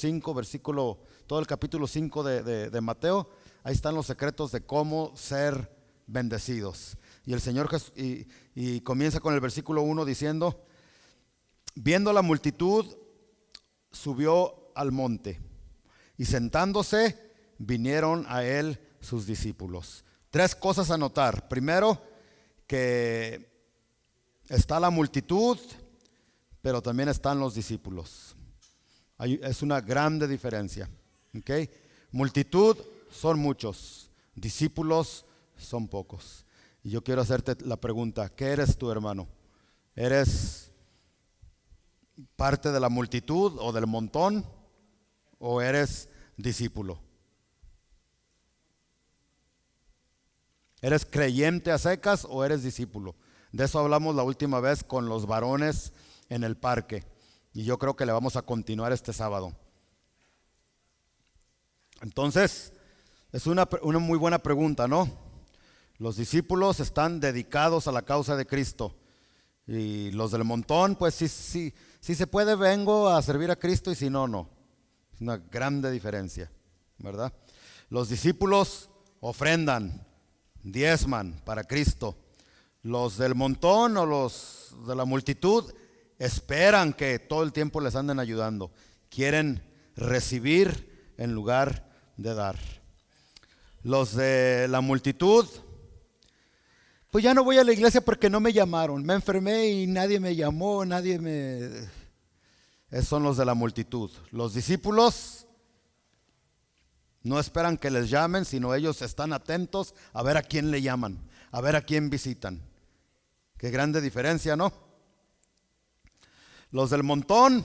5, versículo, todo el capítulo 5 de Mateo. Ahí están los secretos de cómo ser bendecidos. Y el Señor y comienza con el versículo 1 diciendo: viendo la multitud, subió al monte, y sentándose, vinieron a él sus discípulos. Tres cosas a notar. Primero, que está la multitud, pero también están los discípulos. Es una grande diferencia. ¿Okay? Multitud son muchos, discípulos son pocos. Y yo quiero hacerte la pregunta: ¿qué eres tú, hermano? ¿Eres parte de la multitud o del montón, o eres discípulo? ¿Eres creyente a secas o eres discípulo? De eso hablamos la última vez con los varones en el parque, y yo creo que le vamos a continuar este sábado. Entonces, es una muy buena pregunta, ¿no? Los discípulos están dedicados a la causa de Cristo, y los del montón, pues sí se puede, vengo a servir a Cristo, y si no, no. Es una grande diferencia, ¿verdad? Los discípulos ofrendan, diezman para Cristo. Los del montón o los de la multitud esperan que todo el tiempo les anden ayudando. Quieren recibir en lugar de dar. Los de la multitud: pues ya no voy a la iglesia porque no me llamaron. Me enfermé y nadie me llamó, Esos son los de la multitud. Los discípulos no esperan que les llamen, sino ellos están atentos a ver a quién le llaman, a ver a quién visitan. Qué grande diferencia, ¿no? Los del montón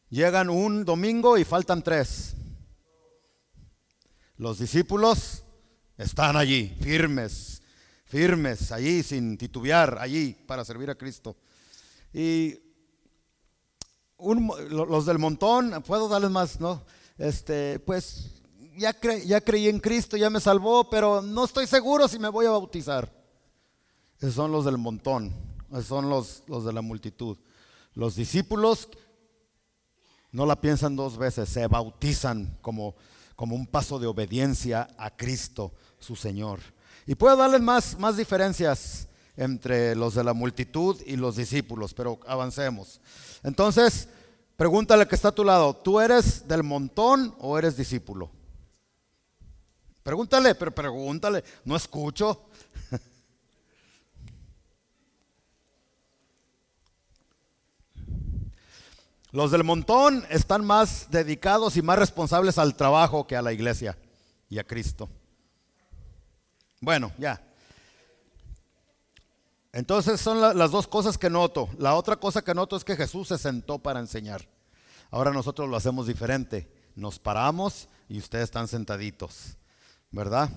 llegan un domingo y faltan 3. Los discípulos están allí, firmes, allí sin titubear, allí para servir a Cristo. Y los del montón, puedo darles más, ¿no? Pues ya creí en Cristo, ya me salvó, pero no estoy seguro si me voy a bautizar. Esos son los del montón, esos son los de la multitud. Los discípulos no la piensan 2 veces, se bautizan como un paso de obediencia a Cristo, su Señor. Y puedo darles más diferencias entre los de la multitud y los discípulos, pero avancemos. Entonces, pregúntale al que está a tu lado: ¿tú eres del montón o eres discípulo? Pregúntale, no escucho. Los del montón están más dedicados y más responsables al trabajo que a la iglesia y a Cristo. Bueno, ya. Entonces son las 2 cosas que noto. La otra cosa que noto es que Jesús se sentó para enseñar. Ahora nosotros lo hacemos diferente. Nos paramos y ustedes están sentaditos, ¿verdad?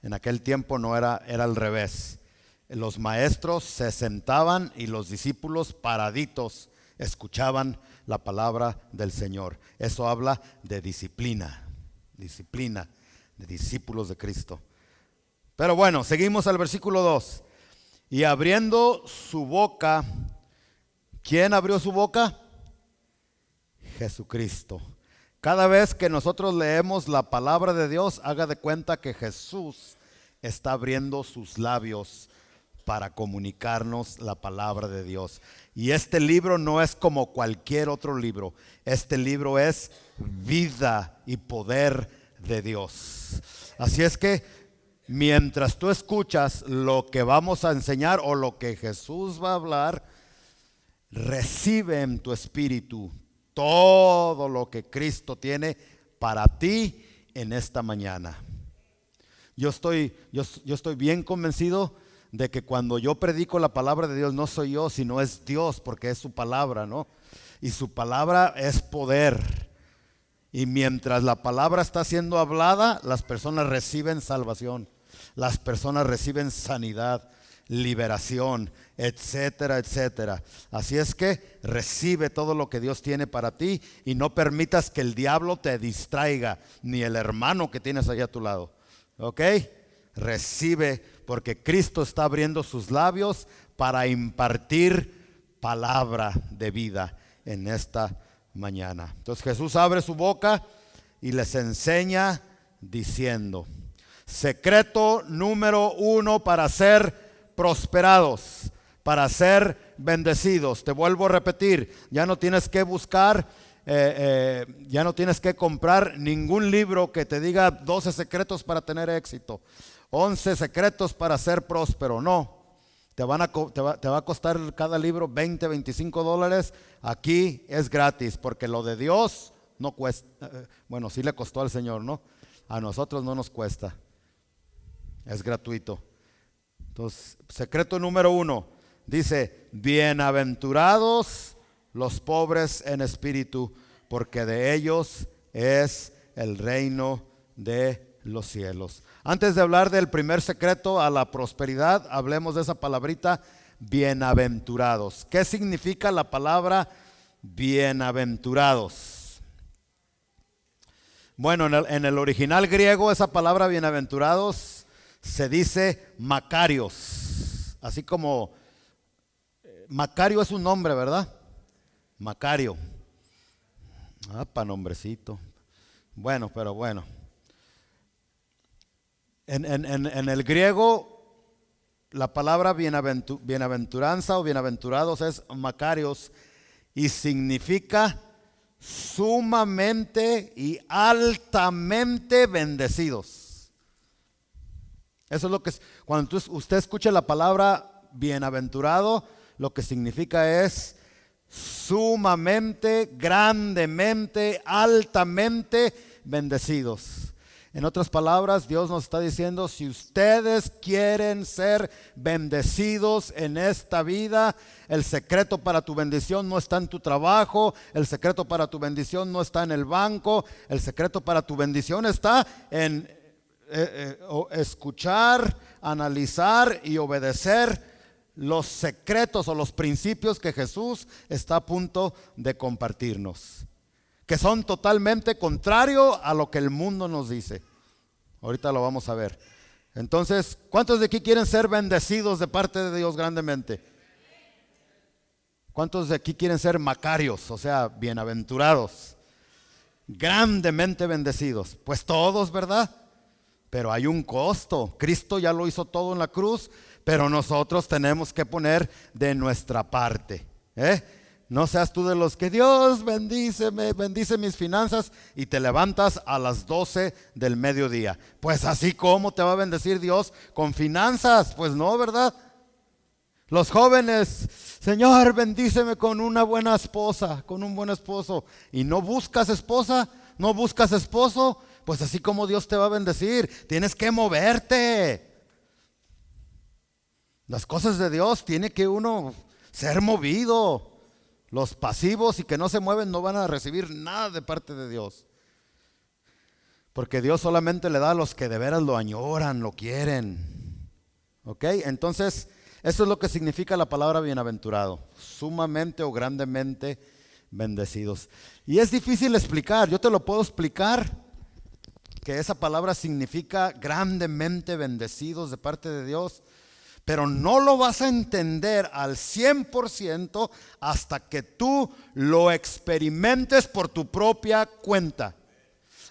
En aquel tiempo no era al revés. Los maestros se sentaban y los discípulos paraditos escuchaban la palabra del Señor. Eso habla de disciplina de discípulos de Cristo. Pero bueno, seguimos al versículo 2. Y abriendo su boca, ¿quién abrió su boca? Jesucristo. Cada vez que nosotros leemos la palabra de Dios, haga de cuenta que Jesús está abriendo sus labios para comunicarnos la palabra de Dios. Y este libro no es como cualquier otro libro. Este libro es vida y poder de Dios. Así es que mientras tú escuchas lo que vamos a enseñar o lo que Jesús va a hablar, recibe en tu espíritu todo lo que Cristo tiene para ti en esta mañana. Yo estoy bien convencido de que cuando yo predico la palabra de Dios, no soy yo, sino es Dios, porque es su palabra, ¿no? Y su palabra es poder. Y mientras la palabra está siendo hablada, las personas reciben salvación, las personas reciben sanidad, liberación, etcétera, etcétera. Así es que recibe todo lo que Dios tiene para ti y no permitas que el diablo te distraiga, ni el hermano que tienes allá a tu lado. ¿Ok? Recibe, porque Cristo está abriendo sus labios para impartir palabra de vida en esta mañana. Entonces Jesús abre su boca y les enseña diciendo: secreto número 1 para ser prosperados, para ser bendecidos. Te vuelvo a repetir, ya no tienes que buscar, ya no tienes que comprar ningún libro que te diga 12 secretos para tener éxito, 11 secretos para ser próspero. No, te va a costar cada libro $20, $25. Aquí es gratis, porque lo de Dios no cuesta. Bueno, sí le costó al Señor, ¿no? A nosotros no nos cuesta, es gratuito. Entonces, secreto número 1 dice: bienaventurados los pobres en espíritu, porque de ellos es el reino de los cielos. Antes de hablar del primer secreto a la prosperidad, hablemos de esa palabrita, bienaventurados. ¿Qué significa la palabra bienaventurados? Bueno, en el original griego esa palabra bienaventurados se dice Macarios, así como Macario es un nombre, ¿verdad? Macario. Pa' nombrecito. Bueno, pero bueno. En el griego la palabra bienaventuranza o bienaventurados es Macarios y significa sumamente y altamente bendecidos. Eso es lo que cuando usted escucha la palabra bienaventurado, lo que significa es sumamente, grandemente, altamente bendecidos. En otras palabras, Dios nos está diciendo: si ustedes quieren ser bendecidos en esta vida, el secreto para tu bendición no está en tu trabajo, el secreto para tu bendición no está en el banco, el secreto para tu bendición está en escuchar, analizar y obedecer los secretos o los principios que Jesús está a punto de compartirnos, que son totalmente contrario a lo que el mundo nos dice. Ahorita lo vamos a ver. Entonces, ¿cuántos de aquí quieren ser bendecidos de parte de Dios grandemente? ¿Cuántos de aquí quieren ser macarios, o sea, bienaventurados, grandemente bendecidos? Pues todos, ¿verdad? Pero hay un costo. Cristo ya lo hizo todo en la cruz, pero nosotros tenemos que poner de nuestra parte. No seas tú de los que Dios bendice mis finanzas y te levantas a las 12 del mediodía. Pues así como te va a bendecir Dios con finanzas, pues no, ¿verdad? Los jóvenes: Señor, bendíceme con una buena esposa, con un buen esposo. Y no buscas esposa, no buscas esposo, pues así como Dios te va a bendecir, tienes que moverte. Las cosas de Dios tiene que uno ser movido. Los pasivos y que no se mueven no van a recibir nada de parte de Dios, porque Dios solamente le da a los que de veras lo añoran, lo quieren. ¿Ok? Entonces, eso es lo que significa la palabra bienaventurado: sumamente o grandemente bendecidos. Y es difícil explicar. Yo te lo puedo explicar, que esa palabra significa grandemente bendecidos de parte de Dios, pero no lo vas a entender al 100% hasta que tú lo experimentes por tu propia cuenta.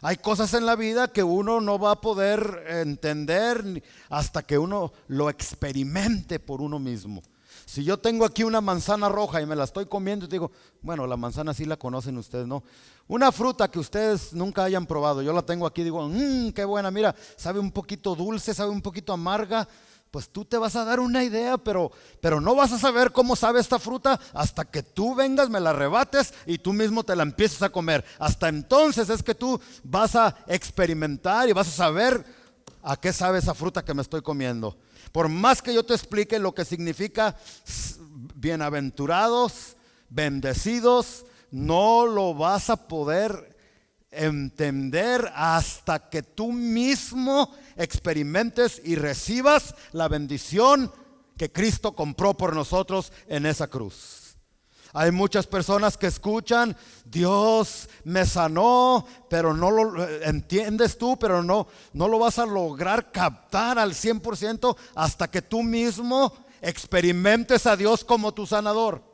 Hay cosas en la vida que uno no va a poder entender hasta que uno lo experimente por uno mismo. Si yo tengo aquí una manzana roja y me la estoy comiendo y digo, bueno, la manzana sí la conocen ustedes, ¿no? Una fruta que ustedes nunca hayan probado, yo la tengo aquí y digo, qué buena, mira, sabe un poquito dulce, sabe un poquito amarga. Pues tú te vas a dar una idea, pero no vas a saber cómo sabe esta fruta hasta que tú vengas, me la arrebates y tú mismo te la empieces a comer. Hasta entonces es que tú vas a experimentar y vas a saber a qué sabe esa fruta que me estoy comiendo. Por más que yo te explique lo que significa bienaventurados, bendecidos, no lo vas a poder entender hasta que tú mismo experimentes y recibas la bendición que Cristo compró por nosotros en esa cruz. Hay muchas personas que escuchan, Dios me sanó, pero no lo entiendes tú, pero no lo vas a lograr captar al 100% hasta que tú mismo experimentes a Dios como tu sanador.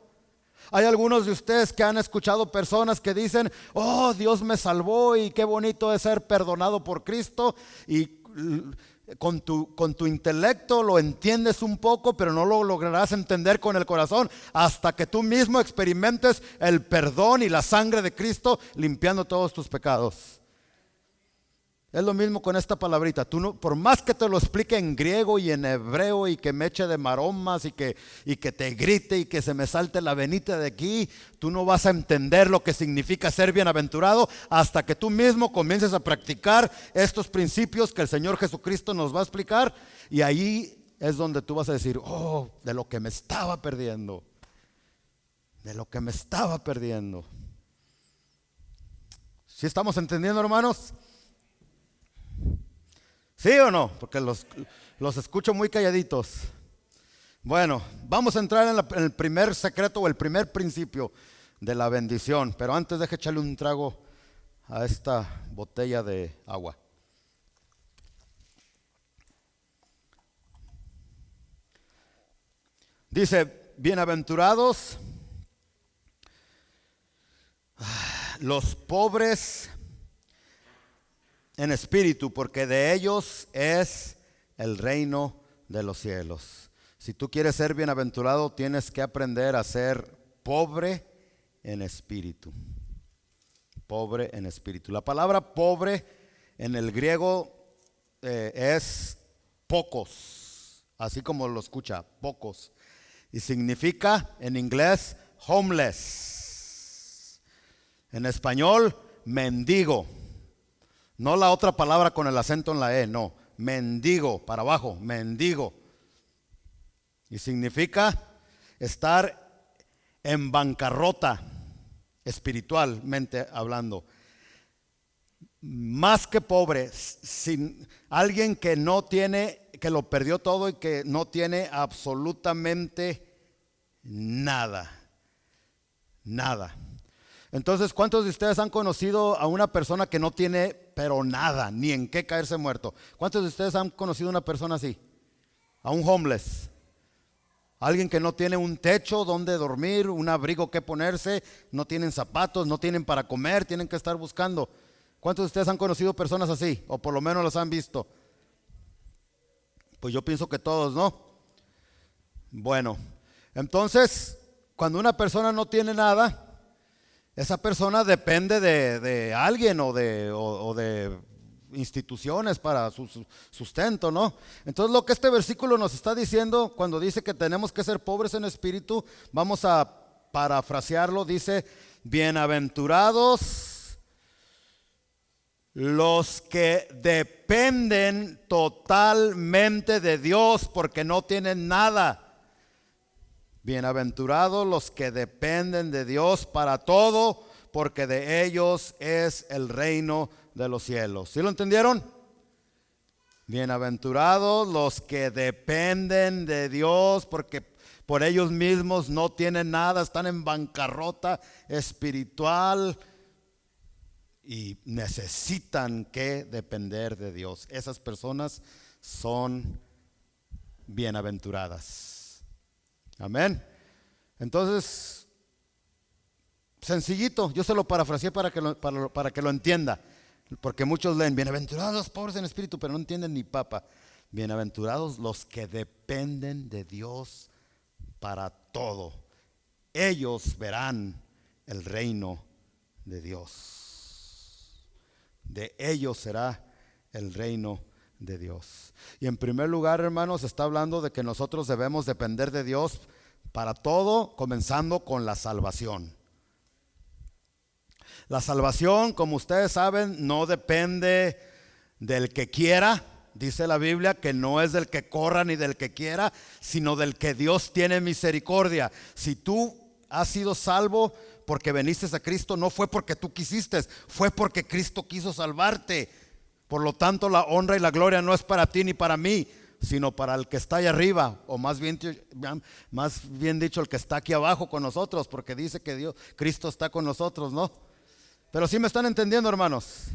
Hay algunos de ustedes que han escuchado personas que dicen: oh, Dios me salvó y qué bonito es ser perdonado por Cristo. Y con tu intelecto lo entiendes un poco, pero no lo lograrás entender con el corazón hasta que tú mismo experimentes el perdón y la sangre de Cristo limpiando todos tus pecados. Es lo mismo con esta palabrita. Tú no, por más que te lo explique en griego y en hebreo y que me eche de maromas y que te grite y que se me salte la venita de aquí, tú no vas a entender lo que significa ser bienaventurado hasta que tú mismo comiences a practicar estos principios que el Señor Jesucristo nos va a explicar. Y ahí es donde tú vas a decir: oh, de lo que me estaba perdiendo. De lo que me estaba perdiendo. ¿Sí estamos entendiendo, hermanos? ¿Sí o no? Porque los escucho muy calladitos. Bueno, vamos a entrar en el primer secreto o el primer principio de la bendición. Pero antes deje echarle un trago a esta botella de agua. Dice: bienaventurados los pobres en espíritu, porque de ellos es el reino de los cielos. Si tú quieres ser bienaventurado, tienes que aprender a ser pobre en espíritu. Pobre en espíritu. La palabra pobre en el griego es pocos, así como lo escucha, pocos. Y significa en inglés homeless. En español, mendigo. No la otra palabra con el acento en la E, no. Mendigo, para abajo, mendigo. Y significa estar en bancarrota, espiritualmente hablando. Más que pobre, sin alguien que no tiene, que lo perdió todo y que no tiene absolutamente nada. Nada. Entonces, ¿cuántos de ustedes han conocido a una persona que no tiene pero nada, ni en qué caerse muerto? ¿Cuántos de ustedes han conocido a una persona así? A un homeless. Alguien que no tiene un techo donde dormir, un abrigo que ponerse, no tienen zapatos, no tienen para comer, tienen que estar buscando. ¿Cuántos de ustedes han conocido personas así? O por lo menos las han visto. Pues yo pienso que todos, ¿no? Bueno, entonces, cuando una persona no tiene nada, esa persona depende de alguien o de instituciones para su sustento, ¿no? Entonces, lo que este versículo nos está diciendo, cuando dice que tenemos que ser pobres en espíritu, vamos a parafrasearlo, dice: bienaventurados los que dependen totalmente de Dios porque no tienen nada. Bienaventurados los que dependen de Dios para todo, porque de ellos es el reino de los cielos. ¿Sí lo entendieron? Bienaventurados los que dependen de Dios, porque por ellos mismos no tienen nada, están en bancarrota espiritual y necesitan que depender de Dios. Esas personas son bienaventuradas. Amén. Entonces, sencillito, yo se lo parafraseé para que lo entienda. Porque muchos leen: bienaventurados los pobres en espíritu, pero no entienden ni papa. Bienaventurados los que dependen de Dios para todo. Ellos verán el reino de Dios. De ellos será el reino de Dios. Y en primer lugar, hermanos, está hablando de que nosotros debemos depender de Dios para todo, comenzando con la salvación. La salvación, como ustedes saben, no depende del que quiera. Dice la Biblia que no es del que corra ni del que quiera, sino del que Dios tiene misericordia. Si tú has sido salvo porque viniste a Cristo, no fue porque tú quisiste, fue porque Cristo quiso salvarte. Por lo tanto, la honra y la gloria no es para ti ni para mí, sino para el que está allá arriba, o más bien dicho, el que está aquí abajo con nosotros, porque dice que Cristo está con nosotros, ¿no? Pero sí me están entendiendo, hermanos.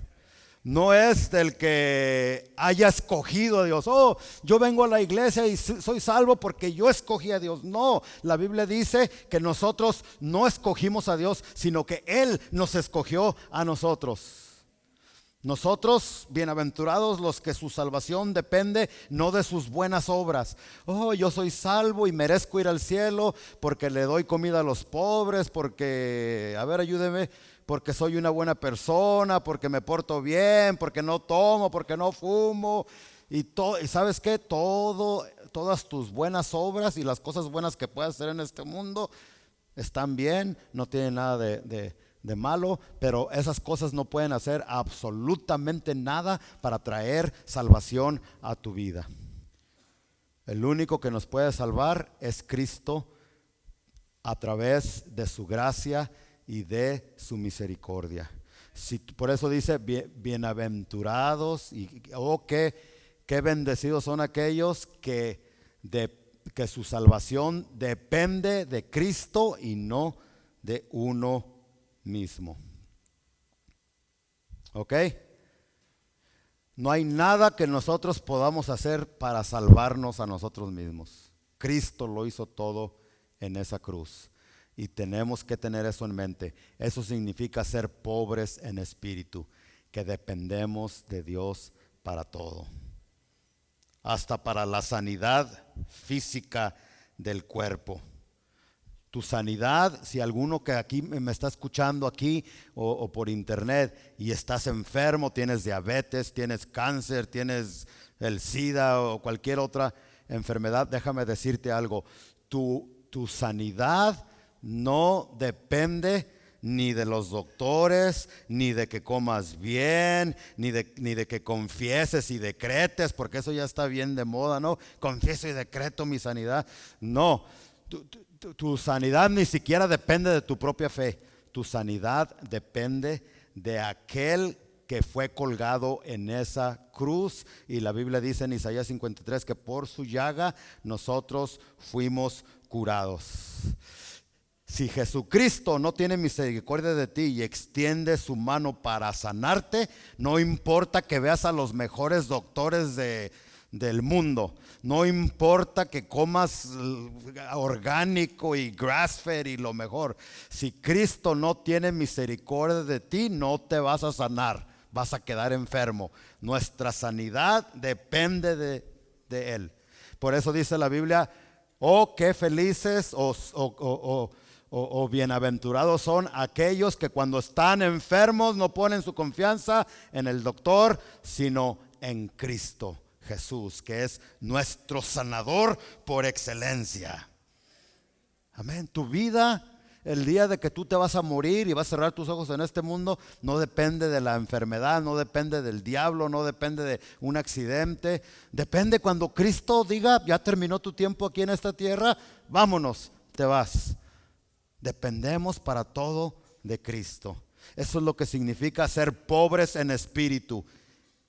No es del que haya escogido a Dios. Oh, yo vengo a la iglesia y soy salvo porque yo escogí a Dios. No, la Biblia dice que nosotros no escogimos a Dios, sino que Él nos escogió a nosotros. Nosotros, bienaventurados los que su salvación depende no de sus buenas obras. Oh, yo soy salvo y merezco ir al cielo porque le doy comida a los pobres, porque, a ver, ayúdeme, porque soy una buena persona, porque me porto bien, porque no tomo, porque no fumo. Y ¿sabes qué? Todas tus buenas obras y las cosas buenas que puedas hacer en este mundo están bien, no tienen nada de malo, pero esas cosas no pueden hacer absolutamente nada para traer salvación a tu vida. El único que nos puede salvar es Cristo a través de su gracia y de su misericordia. Por eso dice bienaventurados qué bendecidos son aquellos que su salvación depende de Cristo y no de uno mismo. ¿Ok? No hay nada que nosotros podamos hacer para salvarnos a nosotros mismos. Cristo lo hizo todo en esa cruz y tenemos que tener eso en mente. Eso significa ser pobres en espíritu, que dependemos de Dios para todo, hasta para la sanidad física del cuerpo. Tu sanidad, si alguno que aquí me está escuchando aquí o por internet y estás enfermo, tienes diabetes, tienes cáncer, tienes el SIDA o cualquier otra enfermedad, déjame decirte algo. Tu sanidad no depende ni de los doctores, ni de que comas bien, ni de que confieses y decretes, porque eso ya está bien de moda, ¿no? Confieso y decreto mi sanidad. No, tu sanidad ni siquiera depende de tu propia fe. Tu sanidad depende de aquel que fue colgado en esa cruz. Y la Biblia dice en Isaías 53 que por su llaga nosotros fuimos curados. Si Jesucristo no tiene misericordia de ti y extiende su mano para sanarte, no importa que veas a los mejores doctores del mundo, no importa que comas orgánico y grass-fed y lo mejor. Si Cristo no tiene misericordia de ti, no te vas a sanar, vas a quedar enfermo. Nuestra sanidad depende de Él. Por eso dice la Biblia, oh, qué felices o bienaventurados son aquellos que cuando están enfermos no ponen su confianza en el doctor, sino en Cristo Jesús, que es nuestro sanador por excelencia. Amén. Tu vida, el día de que tú te vas a morir y vas a cerrar tus ojos en este mundo, no depende de la enfermedad, no depende del diablo, no depende de un accidente. Depende cuando Cristo diga, ya terminó tu tiempo aquí en esta tierra, vámonos, te vas. Dependemos para todo de Cristo. Eso es lo que significa ser pobres en espíritu,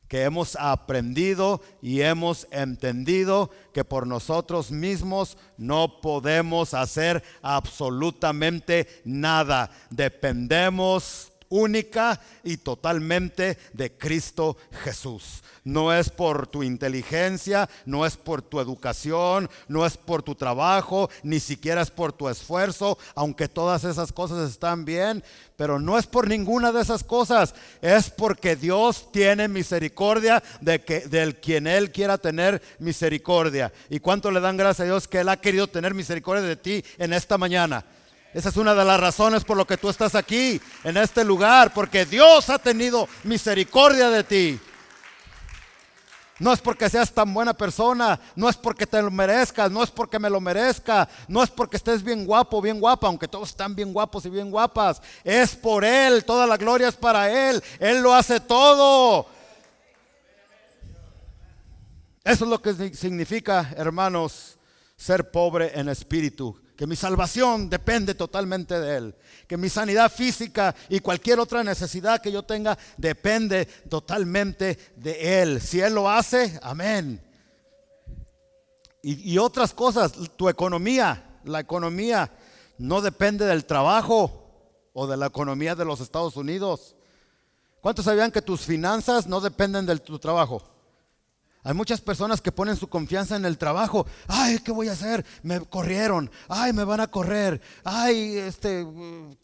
que hemos aprendido y hemos entendido que por nosotros mismos no podemos hacer absolutamente nada. Dependemos única y totalmente de Cristo Jesús. No es por tu inteligencia, no es por tu educación, no es por tu trabajo, ni siquiera es por tu esfuerzo, aunque todas esas cosas están bien, pero no es por ninguna de esas cosas. Es porque Dios tiene misericordia del quien Él quiera tener misericordia. ¿Y cuánto le dan gracias a Dios que Él ha querido tener misericordia de ti en esta mañana? Esa es una de las razones por lo que tú estás aquí, en este lugar, porque Dios ha tenido misericordia de ti. No es porque seas tan buena persona, no es porque te lo merezcas, no es porque me lo merezca, no es porque estés bien guapo, bien guapa, aunque todos están bien guapos y bien guapas. Es por Él, toda la gloria es para Él, Él lo hace todo. Eso es lo que significa, hermanos, ser pobre en espíritu. Que mi salvación depende totalmente de Él. Que mi sanidad física y cualquier otra necesidad que yo tenga depende totalmente de Él. Si Él lo hace, amén. Y otras cosas, tu economía, la economía no depende del trabajo o de la economía de los Estados Unidos. ¿Cuántos sabían que tus finanzas no dependen de tu trabajo? Hay muchas personas que ponen su confianza en el trabajo. Ay, ¿qué voy a hacer? Me corrieron. Ay, me van a correr. Ay,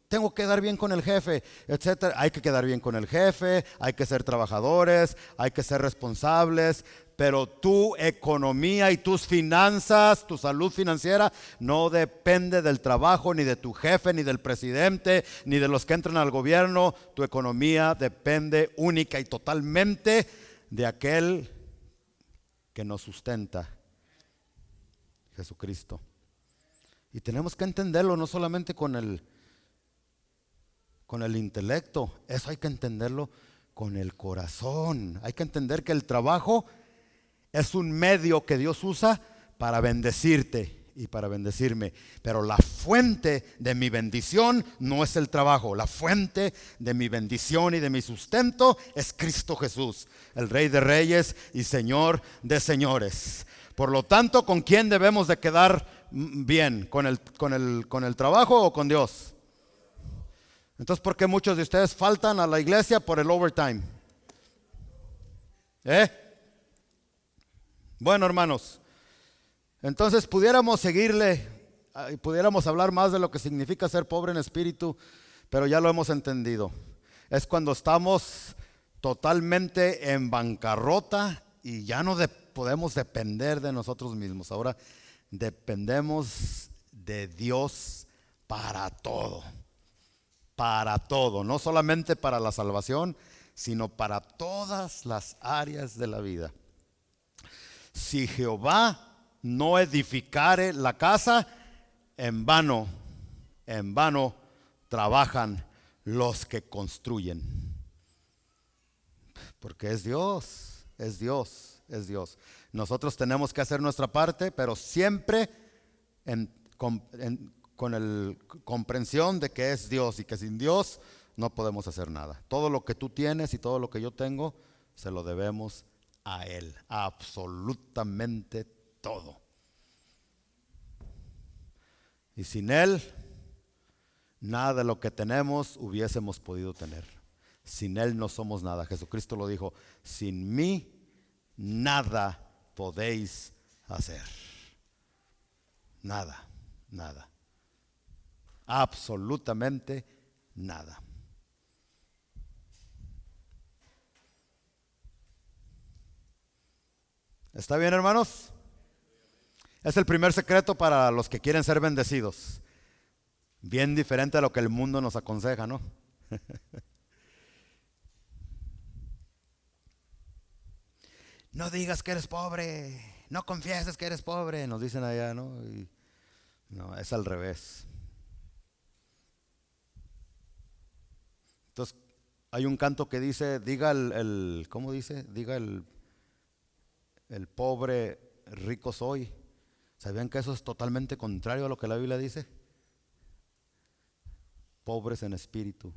tengo que quedar bien con el jefe, etcétera. Hay que quedar bien con el jefe, hay que ser trabajadores, hay que ser responsables. Pero tu economía y tus finanzas, tu salud financiera, no depende del trabajo, ni de tu jefe, ni del presidente, ni de los que entran al gobierno. Tu economía depende única y totalmente de aquel que nos sustenta, Jesucristo. Y tenemos que entenderlo no solamente con el intelecto, eso hay que entenderlo con el corazón. Hay que entender que el trabajo es un medio que Dios usa para bendecirte y para bendecirme. Pero la fuente de mi bendición no es el trabajo. La fuente de mi bendición y de mi sustento es Cristo Jesús, el Rey de Reyes y Señor de Señores. Por lo tanto, ¿con quién debemos de quedar bien? ¿Con el trabajo o con Dios? Entonces, ¿por qué muchos de ustedes faltan a la iglesia por el overtime? Bueno, hermanos, entonces pudiéramos seguirle, pudiéramos hablar más de lo que significa ser pobre en espíritu, pero ya lo hemos entendido. Es cuando estamos totalmente en bancarrota y ya no podemos depender de nosotros mismos. Ahora dependemos de Dios para todo, no solamente para la salvación, sino para todas las áreas de la vida. Si Jehová no edificare la casa, en vano trabajan los que construyen. Porque es Dios. Nosotros tenemos que hacer nuestra parte, pero siempre con la comprensión de que es Dios y que sin Dios no podemos hacer nada. Todo lo que tú tienes y todo lo que yo tengo, se lo debemos a Él, absolutamente todo. Y sin Él, nada de lo que tenemos hubiésemos podido tener. Sin Él no somos nada. Jesucristo lo dijo: sin mí nada podéis hacer. Nada. Absolutamente nada. ¿Está bien, hermanos? Es el primer secreto para los que quieren ser bendecidos. Bien diferente a lo que el mundo nos aconseja, ¿no? No digas que eres pobre, no confieses que eres pobre, nos dicen allá, ¿no? Y no, es al revés. Entonces, hay un canto que dice, diga ¿cómo dice? Diga el pobre, rico soy. ¿Sabían que eso es totalmente contrario a lo que la Biblia dice? Pobres en espíritu.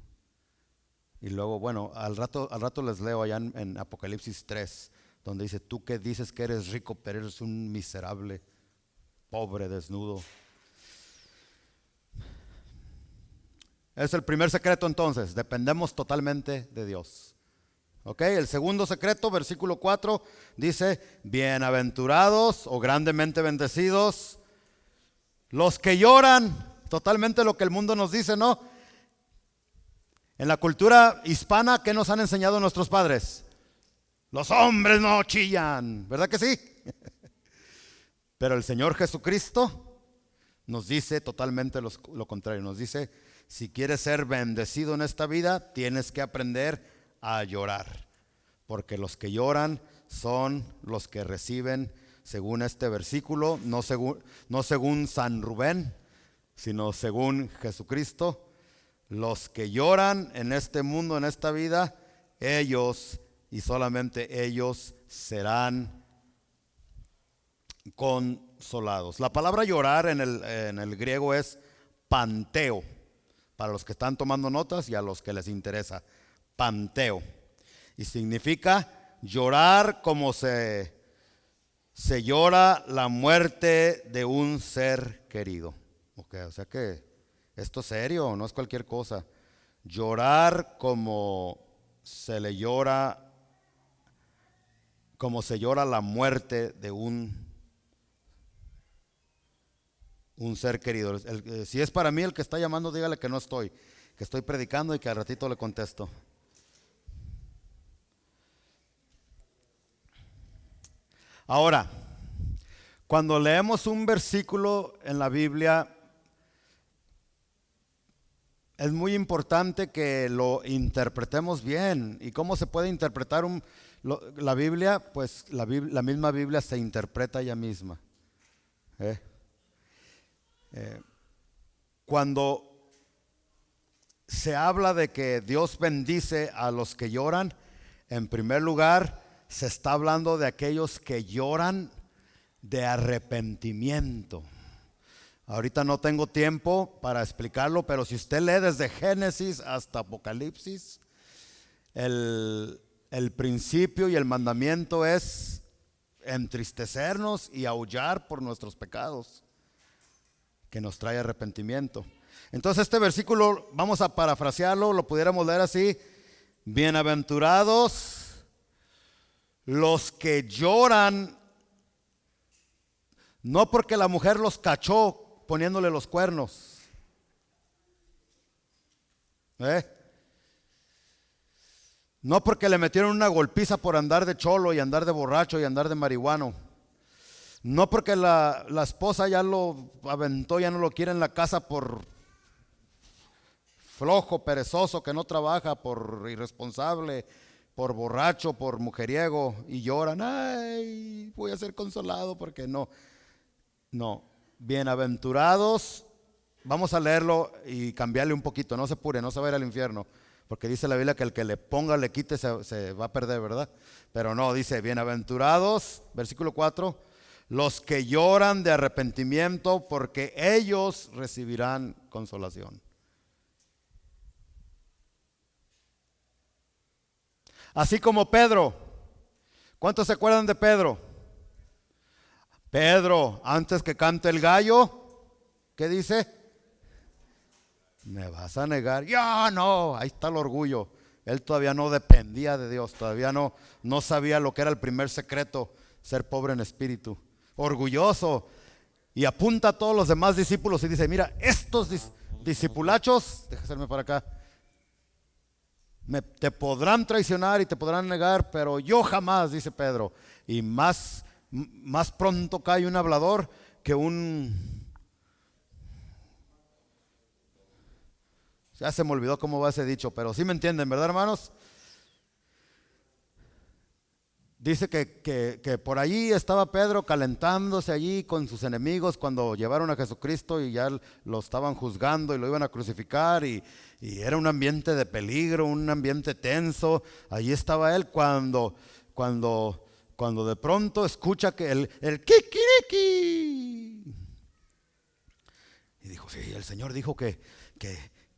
Y luego, bueno, al rato les leo allá en Apocalipsis 3, donde dice: tú que dices que eres rico, pero eres un miserable, pobre, desnudo. Es el primer secreto entonces, dependemos totalmente de Dios. Ok, el segundo secreto, versículo 4, dice: bienaventurados o grandemente bendecidos los que lloran. Totalmente lo que el mundo nos dice, ¿no? En la cultura hispana, ¿qué nos han enseñado nuestros padres? Los hombres no chillan, ¿verdad que sí? Pero el Señor Jesucristo nos dice totalmente lo contrario. Nos dice: si quieres ser bendecido en esta vida, tienes que aprender a llorar, porque los que lloran son los que reciben, según este versículo, no según San Rubén, sino según Jesucristo. Los que lloran en este mundo, en esta vida, ellos y solamente ellos serán consolados. La palabra llorar en el griego es panteo. Para los que están tomando notas y a los que les interesa, panteo. Y significa llorar como se llora la muerte de un ser querido. Okay, o sea que esto es serio, no es cualquier cosa. Llorar como se le llora como se llora la muerte de un ser querido. Si es para mí el que está llamando, dígale que no estoy, que estoy predicando y que al ratito le contesto. Ahora, cuando leemos un versículo en la Biblia, es muy importante que lo interpretemos bien. ¿Y cómo se puede interpretar la Biblia? Pues la misma Biblia se interpreta ella misma. Cuando se habla de que Dios bendice a los que lloran, en primer lugar se está hablando de aquellos que lloran de arrepentimiento. Ahorita no tengo tiempo para explicarlo, pero si usted lee desde Génesis hasta Apocalipsis, el principio y el mandamiento es entristecernos y aullar por nuestros pecados, que nos trae arrepentimiento. Entonces este versículo, vamos a parafrasearlo, lo pudiéramos leer así: bienaventurados los que lloran, no porque la mujer los cachó poniéndole los cuernos, no porque le metieron una golpiza por andar de cholo y andar de borracho y andar de marihuano, no porque la esposa ya lo aventó, ya no lo quiere en la casa por flojo, perezoso, que no trabaja, por irresponsable, por borracho, por mujeriego, y lloran: ay, voy a ser consolado porque no. Bienaventurados, vamos a leerlo y cambiarle un poquito, no se apure, no se va a ir al infierno, porque dice la Biblia que el que le ponga, le quite, se va a perder, ¿verdad? Pero no, dice: bienaventurados, versículo 4, los que lloran de arrepentimiento, porque ellos recibirán consolación. Así como Pedro. ¿Cuántos se acuerdan de Pedro? Pedro, antes que cante el gallo, ¿qué dice? ¿Me vas a negar? Ya no, ahí está el orgullo. Él todavía no dependía de Dios, todavía no sabía lo que era el primer secreto, ser pobre en espíritu. Orgulloso. Y apunta a todos los demás discípulos y dice: mira, estos discipulachos, déjame para acá, te podrán traicionar y te podrán negar, pero yo jamás, dice Pedro. Y más pronto cae un hablador que ya se me olvidó cómo va ese dicho, pero sí me entienden, ¿verdad, hermanos? Dice que por allí estaba Pedro calentándose allí con sus enemigos cuando llevaron a Jesucristo y ya lo estaban juzgando y lo iban a crucificar, y era un ambiente de peligro, un ambiente tenso. Allí estaba él cuando de pronto escucha que el kikiriki. Y dijo: sí, el Señor dijo que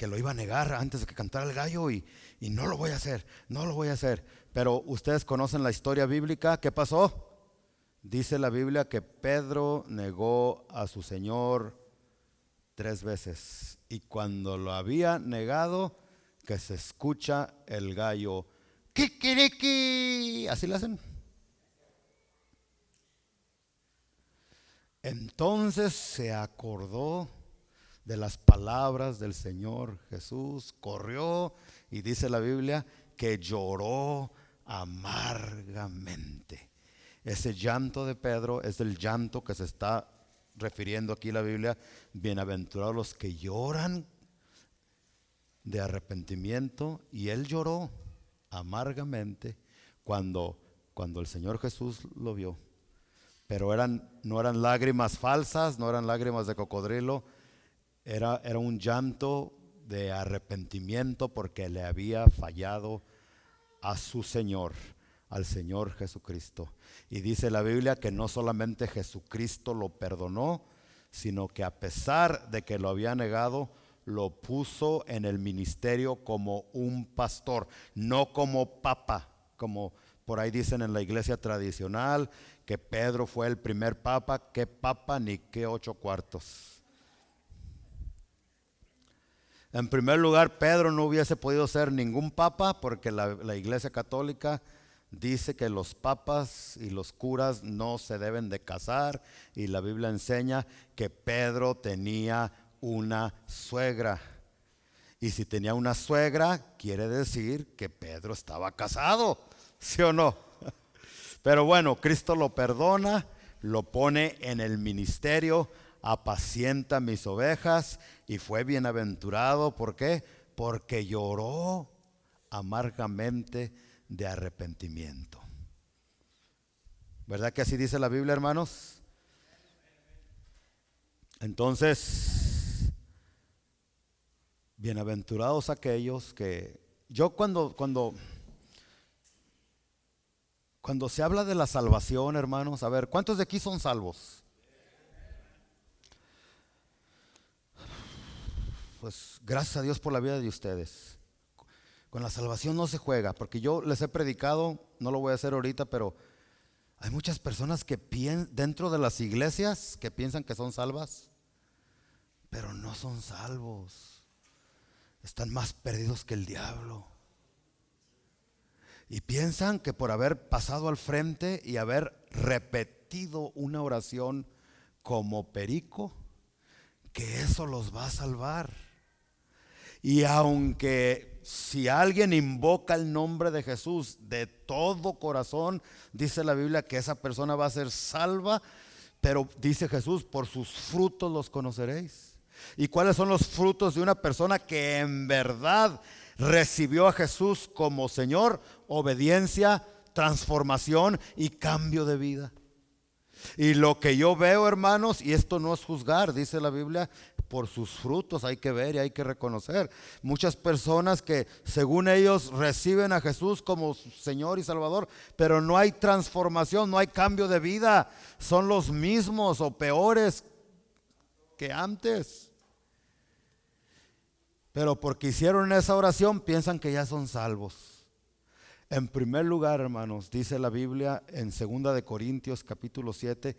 lo iba a negar antes de que cantara el gallo, y no lo voy a hacer, no lo voy a hacer. Pero ustedes conocen la historia bíblica. ¿Qué pasó? Dice la Biblia que Pedro negó a su Señor 3 veces. Y cuando lo había negado, que se escucha el gallo kikiriki. Así lo hacen. Entonces se acordó de las palabras del Señor Jesús, corrió, y dice la Biblia que lloró amargamente. Ese llanto de Pedro es el llanto que se está refiriendo aquí la Biblia: bienaventurados los que lloran de arrepentimiento. Y él lloró amargamente cuando el Señor Jesús lo vio. Pero no eran lágrimas falsas, no eran lágrimas de cocodrilo, era un llanto de arrepentimiento porque le había fallado a su Señor, al Señor Jesucristo. Y dice la Biblia que no solamente Jesucristo lo perdonó, sino que a pesar de que lo había negado, lo puso en el ministerio como un pastor, no como papa, como por ahí dicen en la iglesia tradicional que Pedro fue el primer papa. ¿Qué papa ni qué 8 cuartos? En primer lugar, Pedro no hubiese podido ser ningún papa porque la Iglesia Católica dice que los papas y los curas no se deben de casar, y la Biblia enseña que Pedro tenía una suegra. Y si tenía una suegra, quiere decir que Pedro estaba casado, ¿sí o no? Pero bueno, Cristo lo perdona, lo pone en el ministerio, apacienta mis ovejas, y fue bienaventurado. ¿Por qué? Porque lloró amargamente de arrepentimiento. ¿Verdad que así dice la Biblia, hermanos? Entonces, bienaventurados aquellos que... Yo cuando se habla de la salvación, hermanos, a ver, ¿cuántos de aquí son salvos? Pues gracias a Dios por la vida de ustedes. Con la salvación no se juega, porque yo les he predicado, no lo voy a hacer ahorita, pero hay muchas personas que dentro de las iglesias que piensan que son salvas, pero no son salvos. Están más perdidos que el diablo. Y piensan que por haber pasado al frente y haber repetido una oración como perico, que eso los va a salvar. Y aunque si alguien invoca el nombre de Jesús de todo corazón, dice la Biblia que esa persona va a ser salva. Pero dice Jesús, por sus frutos los conoceréis. ¿Y cuáles son los frutos de una persona que en verdad recibió a Jesús como Señor? Obediencia, transformación y cambio de vida. Y lo que yo veo, hermanos, y esto no es juzgar, dice la Biblia, por sus frutos hay que ver y hay que reconocer. Muchas personas que según ellos reciben a Jesús como Señor y Salvador, pero no hay transformación, no hay cambio de vida. Son los mismos o peores que antes. Pero porque hicieron esa oración piensan que ya son salvos. En primer lugar, hermanos, dice la Biblia en 2 de Corintios capítulo 7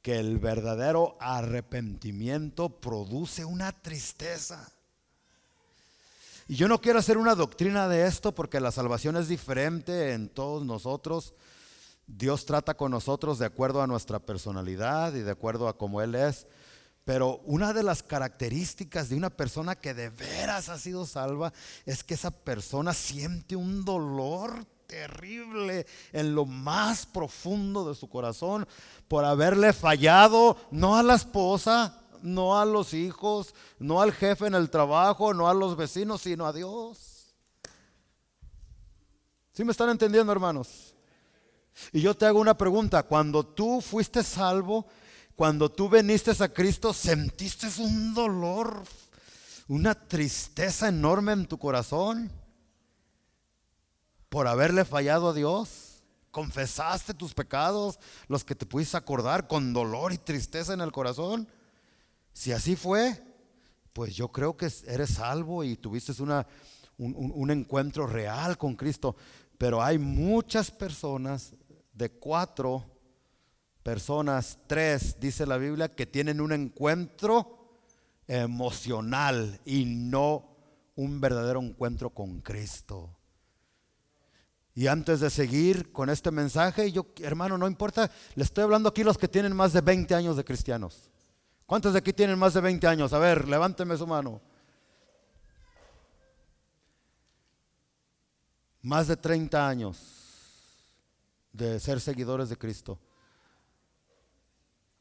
que el verdadero arrepentimiento produce una tristeza. Y yo no quiero hacer una doctrina de esto porque la salvación es diferente en todos nosotros. Dios trata con nosotros de acuerdo a nuestra personalidad y de acuerdo a cómo Él es. Pero una de las características de una persona que de veras ha sido salva es que esa persona siente un dolor terrible en lo más profundo de su corazón por haberle fallado, no a la esposa, no a los hijos, no al jefe en el trabajo, no a los vecinos, sino a Dios. ¿Sí me están entendiendo, hermanos? Y yo te hago una pregunta: cuando tú fuiste salvo, cuando tú viniste a Cristo, ¿sentiste un dolor, una tristeza enorme en tu corazón por haberle fallado a Dios? ¿Confesaste tus pecados, los que te pudiste acordar, con dolor y tristeza en el corazón? Si así fue, pues yo creo que eres salvo y tuviste un encuentro real con Cristo. Pero hay muchas personas, de 4 personas, 3 dice la Biblia, que tienen un encuentro emocional y no un verdadero encuentro con Cristo. Y antes de seguir con este mensaje, yo, hermano, no importa, le estoy hablando aquí a los que tienen más de 20 años de cristianos. ¿Cuántos de aquí tienen más de 20 años? A ver, levánteme su mano. Más de 30 años de ser seguidores de Cristo.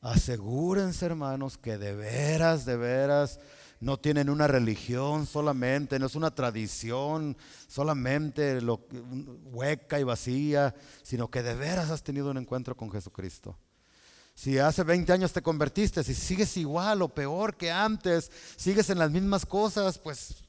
Asegúrense, hermanos, que de veras no tienen una religión solamente, no es una tradición solamente hueca y vacía, sino que de veras has tenido un encuentro con Jesucristo. Si hace 20 años te convertiste, si sigues igual o peor que antes, sigues en las mismas cosas, pues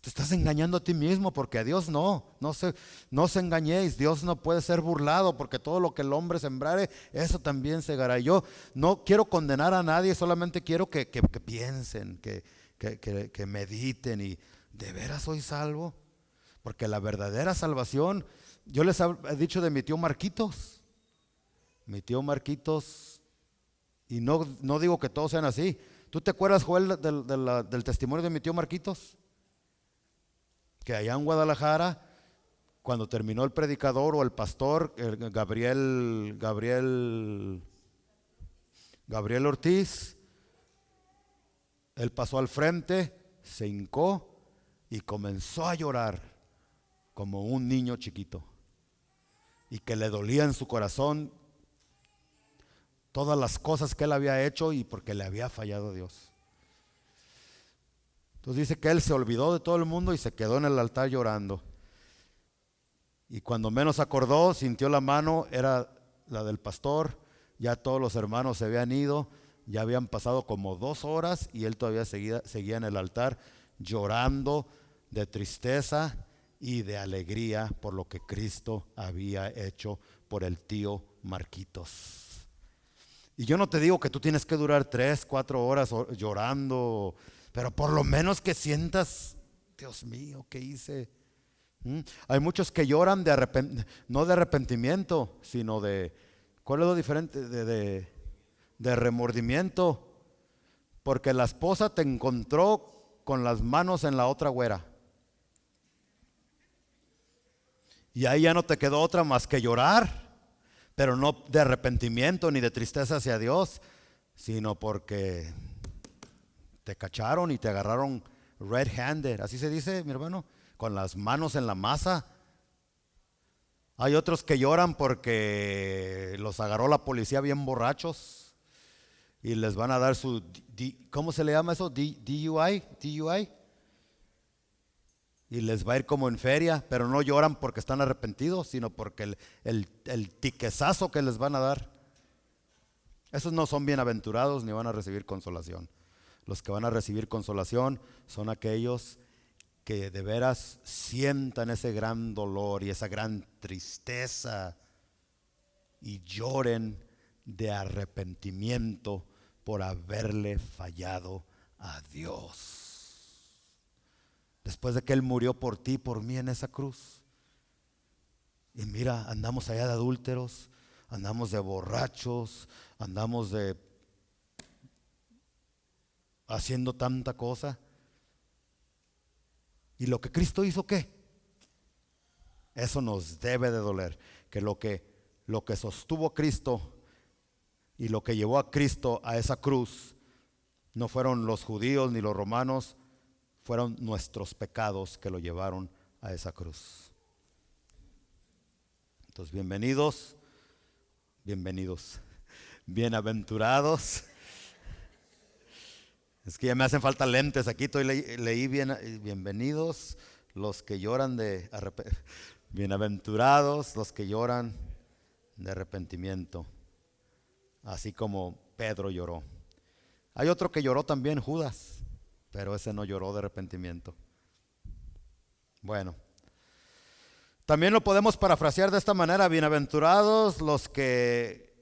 te estás engañando a ti mismo, porque a Dios no se engañéis. Dios no puede ser burlado, porque todo lo que el hombre sembrare, eso también segará. Yo no quiero condenar a nadie, solamente quiero que piensen, que mediten. Y ¿de veras soy salvo? Porque la verdadera salvación, yo les he dicho de mi tío Marquitos. Mi tío Marquitos, y no digo que todos sean así. ¿Tú te acuerdas, Joel, del testimonio de mi tío Marquitos? Que allá en Guadalajara, cuando terminó el predicador o el pastor, Gabriel Ortiz, él pasó al frente, se hincó y comenzó a llorar como un niño chiquito, y que le dolía en su corazón todas las cosas que él había hecho y porque le había fallado a Dios. Entonces dice que él se olvidó de todo el mundo y se quedó en el altar llorando. Y cuando menos acordó, sintió la mano, era la del pastor. Ya todos los hermanos se habían ido, ya habían pasado como 2 horas y él todavía seguía en el altar llorando de tristeza y de alegría por lo que Cristo había hecho por el tío Marquitos. Y yo no te digo que tú tienes que durar 3, 4 horas llorando, pero por lo menos que sientas, Dios mío, ¿qué hice? Hay muchos que lloran no de arrepentimiento, sino de, ¿cuál es lo diferente? De remordimiento, porque la esposa te encontró con las manos en la otra güera. Y ahí ya no te quedó otra más que llorar, pero no de arrepentimiento ni de tristeza hacia Dios, sino porque te cacharon y te agarraron red-handed, así se dice, mi hermano, con las manos en la masa. Hay otros que lloran porque los agarró la policía bien borrachos y les van a dar su, ¿cómo se le llama eso? DUI. Y les va a ir como en feria, pero no lloran porque están arrepentidos, sino porque el tiquezazo que les van a dar. Esos no son bienaventurados ni van a recibir consolación. Los que van a recibir consolación son aquellos que de veras sientan ese gran dolor y esa gran tristeza y lloren de arrepentimiento por haberle fallado a Dios. Después de que Él murió por ti y por mí en esa cruz. Y mira, andamos allá de adúlteros, andamos de borrachos, andamos de haciendo tanta cosa. ¿Y lo que Cristo hizo qué? Eso nos debe de doler. Que lo que sostuvo a Cristo y lo que llevó a Cristo a esa cruz no fueron los judíos ni los romanos, fueron nuestros pecados que lo llevaron a esa cruz. Entonces, bienaventurados. Es que ya me hacen falta lentes aquí, leí bien, bienvenidos los que lloran de arrepentimiento. Bienaventurados los que lloran de arrepentimiento, así como Pedro lloró. Hay otro que lloró también, Judas, pero ese no lloró de arrepentimiento. Bueno, también lo podemos parafrasear de esta manera: bienaventurados los que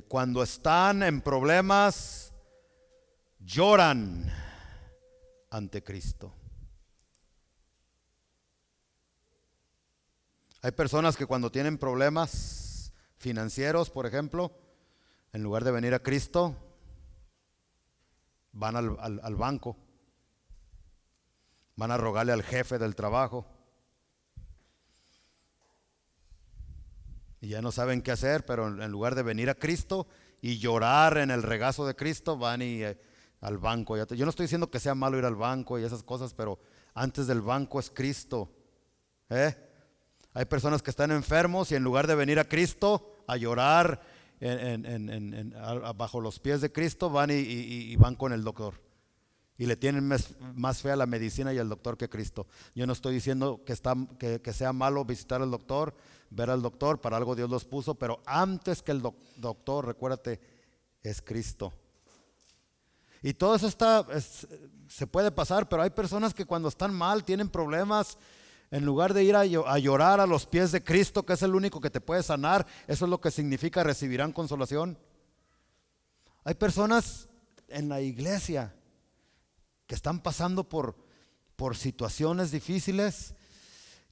cuando están en problemas lloran ante Cristo. Hay personas que cuando tienen problemas financieros, por ejemplo, en lugar de venir a Cristo, van al banco, van a rogarle al jefe del trabajo y ya no saben qué hacer, pero en lugar de venir a Cristo y llorar en el regazo de Cristo, van al banco. Yo no estoy diciendo que sea malo ir al banco y esas cosas, pero antes del banco es Cristo. Hay personas que están enfermos y en lugar de venir a Cristo a llorar bajo los pies de Cristo, van y van con el doctor y le tienen más fe a la medicina y al doctor que a Cristo. Yo no estoy diciendo que sea malo visitar al doctor, ver al doctor, para algo Dios los puso, pero antes que el doctor, recuérdate, es Cristo. Y todo eso se puede pasar, pero hay personas que cuando están mal, tienen problemas, en lugar de ir a llorar a los pies de Cristo, que es el único que te puede sanar, eso es lo que significa recibirán consolación. Hay personas en la iglesia que están pasando por situaciones difíciles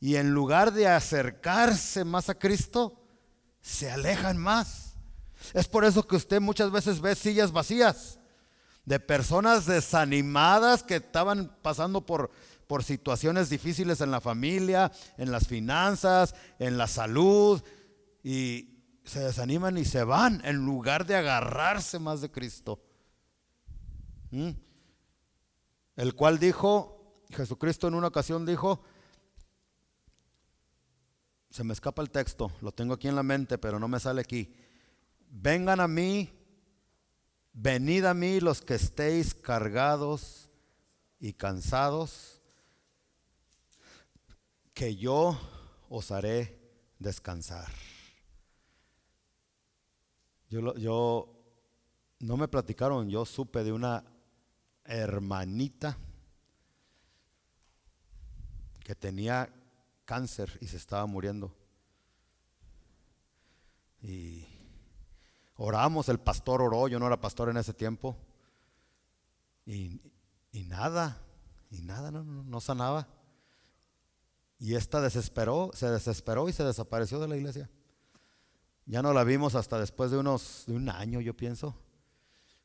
y en lugar de acercarse más a Cristo, se alejan más. Es por eso que usted muchas veces ve sillas vacías, de personas desanimadas que estaban pasando por situaciones difíciles en la familia, en las finanzas, en la salud, y se desaniman y se van en lugar de agarrarse más de Cristo. El cual dijo, Jesucristo en una ocasión dijo, se me escapa el texto, lo tengo aquí en la mente, pero no me sale aquí. Vengan a mí, venid a mí los que estéis cargados y cansados, que yo os haré descansar. Yo no me platicaron, yo supe de una hermanita que tenía cáncer y se estaba muriendo. Y oramos, el pastor oró, yo no era pastor en ese tiempo. Y nada, no sanaba. Y esta se desesperó y se desapareció de la iglesia. Ya no la vimos hasta después de un año, yo pienso.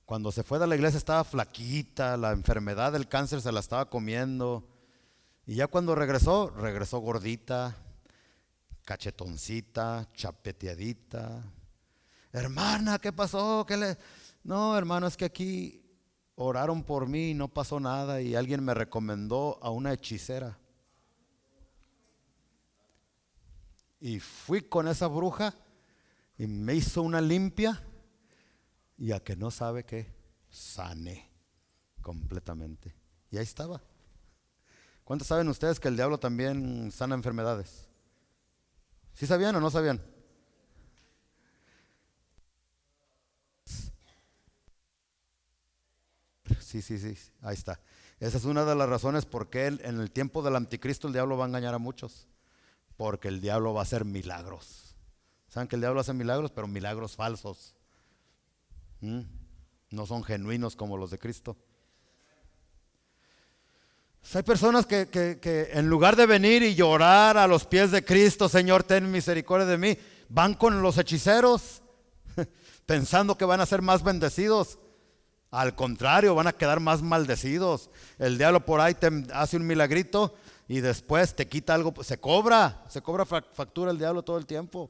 Cuando se fue de la iglesia estaba flaquita, la enfermedad del cáncer se la estaba comiendo. Y ya cuando regresó gordita, cachetoncita, chapeteadita. Hermana, ¿qué pasó? No, hermano, es que aquí oraron por mí y no pasó nada y alguien me recomendó a una hechicera. Y fui con esa bruja y me hizo una limpia y a que no sabe qué, sané completamente. Y ahí estaba. ¿Cuántos saben ustedes que el diablo también sana enfermedades? ¿Sí sabían o no sabían? Sí, ahí está. Esa es una de las razones por qué en el tiempo del anticristo el diablo va a engañar a muchos. Porque el diablo va a hacer milagros. ¿Saben que el diablo hace milagros? Pero milagros falsos. No son genuinos como los de Cristo. Hay personas que en lugar de venir y llorar a los pies de Cristo, Señor, ten misericordia de mí, van con los hechiceros pensando que van a ser más bendecidos. Al contrario, van a quedar más maldecidos. El diablo por ahí te hace un milagrito y después te quita algo. Se cobra factura el diablo todo el tiempo.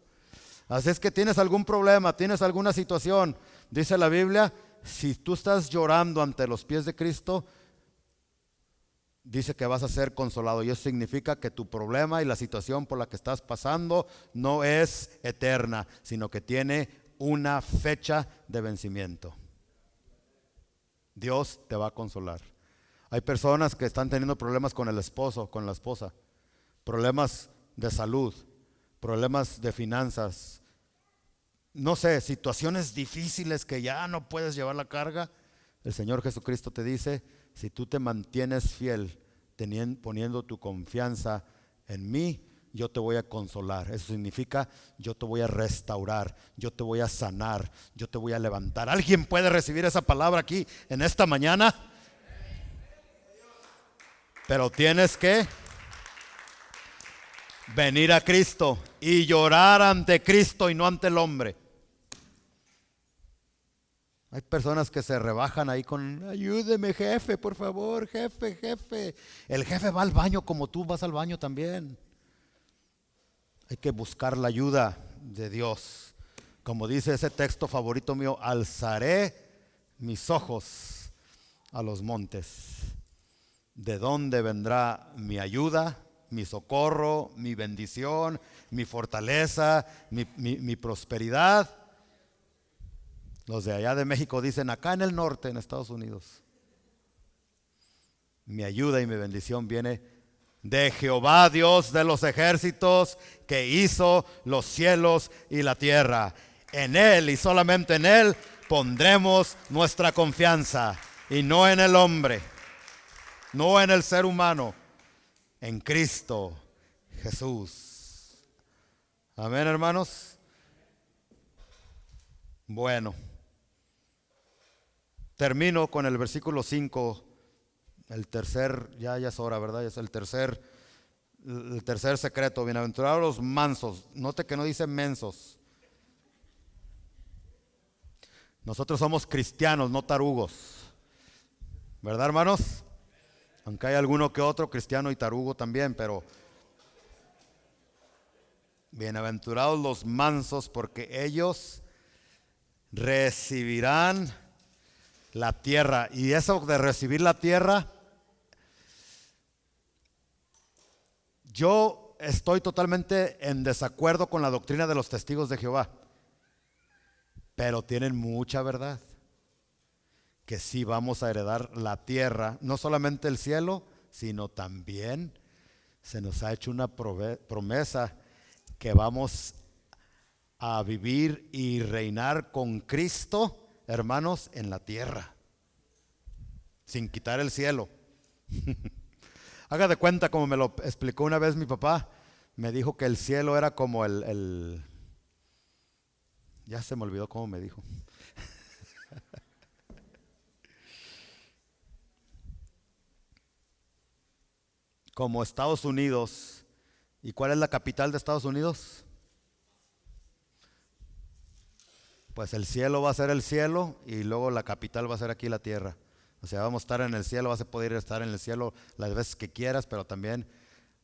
Así es que tienes algún problema, tienes alguna situación, dice la Biblia, si tú estás llorando ante los pies de Cristo, dice que vas a ser consolado. Y eso significa que tu problema y la situación por la que estás pasando no es eterna, sino que tiene una fecha de vencimiento. Dios te va a consolar. Hay personas que están teniendo problemas con el esposo, con la esposa, problemas de salud, problemas de finanzas, no sé, situaciones difíciles que ya no puedes llevar la carga. El Señor Jesucristo te dice, si tú te mantienes fiel, poniendo tu confianza en mí, yo te voy a consolar. Eso significa, yo te voy a restaurar, yo te voy a sanar, yo te voy a levantar. ¿Alguien puede recibir esa palabra aquí en esta mañana? Pero tienes que venir a Cristo y llorar ante Cristo y no ante el hombre. Hay personas que se rebajan ahí con, ayúdeme jefe, por favor, jefe. El jefe va al baño como tú vas al baño también. Hay que buscar la ayuda de Dios. Como dice ese texto favorito mío, alzaré mis ojos a los montes. ¿De dónde vendrá mi ayuda, mi socorro, mi bendición, mi fortaleza, mi prosperidad? Los de allá de México dicen, acá en el norte, en Estados Unidos. Mi ayuda y mi bendición viene de Jehová, Dios de los ejércitos, que hizo los cielos y la tierra. En Él y solamente en Él pondremos nuestra confianza, y no en el hombre, no en el ser humano, en Cristo Jesús. Amén, hermanos. Bueno, termino con el versículo 5, el tercer, ya es hora, ¿verdad? Es el tercer secreto. Bienaventurados los mansos. Note que no dice mensos. Nosotros somos cristianos, no tarugos. ¿Verdad, hermanos? Aunque hay alguno que otro cristiano y tarugo también, pero bienaventurados los mansos, porque ellos recibirán la tierra. Y eso de recibir la tierra, yo estoy totalmente en desacuerdo con la doctrina de los testigos de Jehová, pero tienen mucha verdad, que sí vamos a heredar la tierra, no solamente el cielo, sino también se nos ha hecho una promesa que vamos a vivir y reinar con Cristo, hermanos, en la tierra, sin quitar el cielo. Haga de cuenta, como me lo explicó una vez mi papá, me dijo que el cielo era como ya se me olvidó cómo me dijo. Como Estados Unidos. ¿Y cuál es la capital de Estados Unidos? Pues el cielo va a ser el cielo y luego la capital va a ser aquí la tierra. O sea, vamos a estar en el cielo, vas a poder estar en el cielo las veces que quieras, pero también